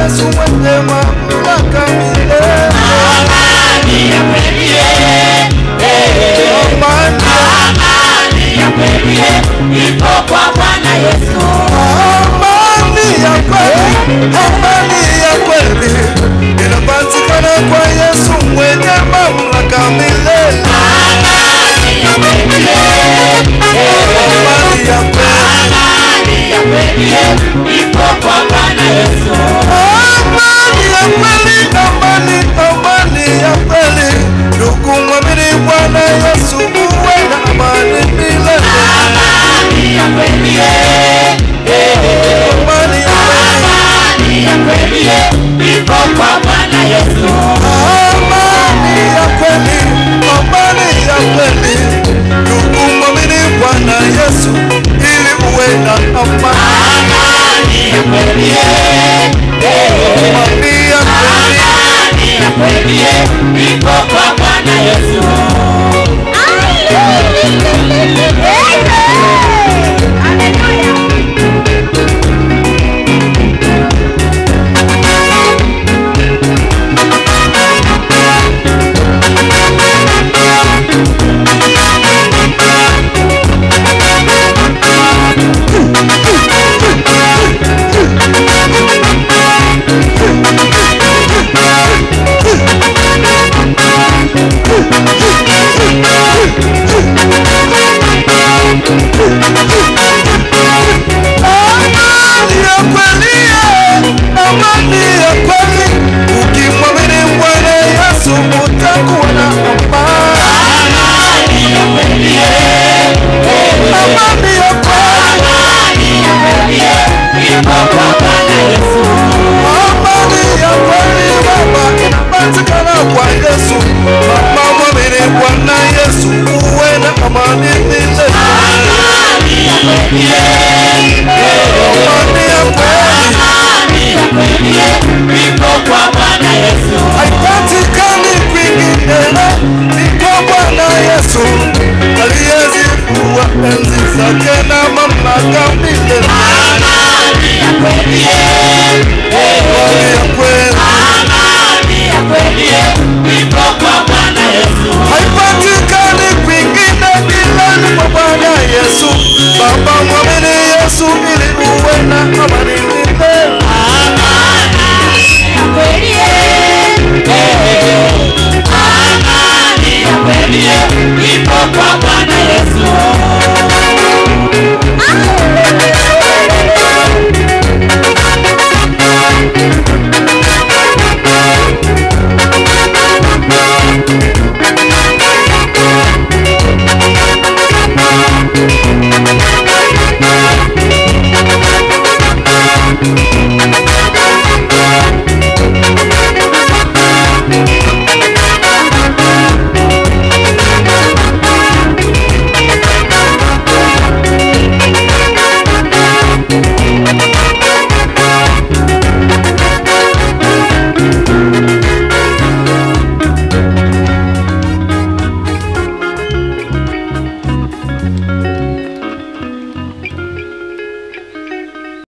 Yesu mwenye mamlaka milele. Amani ya kweli, amani ya kweli ipo kwa Bwana Yesu. Amani ya kweli, amani ya kweli inapatikana kwa Yesu mwenye mamlaka milele. Amani ya kweli, amani ya kweli ipo kwa Bwana Yesu. Amani ya kweli, amani ya kweli. Ndugu mwamini Bwana Yesu uwe na amani milele. Amani ya kweli, amani ya kweli ipo kwa Bwana Yesu. Amani ya kweli, amani ya kweli. Ndugu mwamini Bwana Yesu ili uwe na amani. Amani ya kweli, amani ya kweli ipo kwa Bwana Yesu.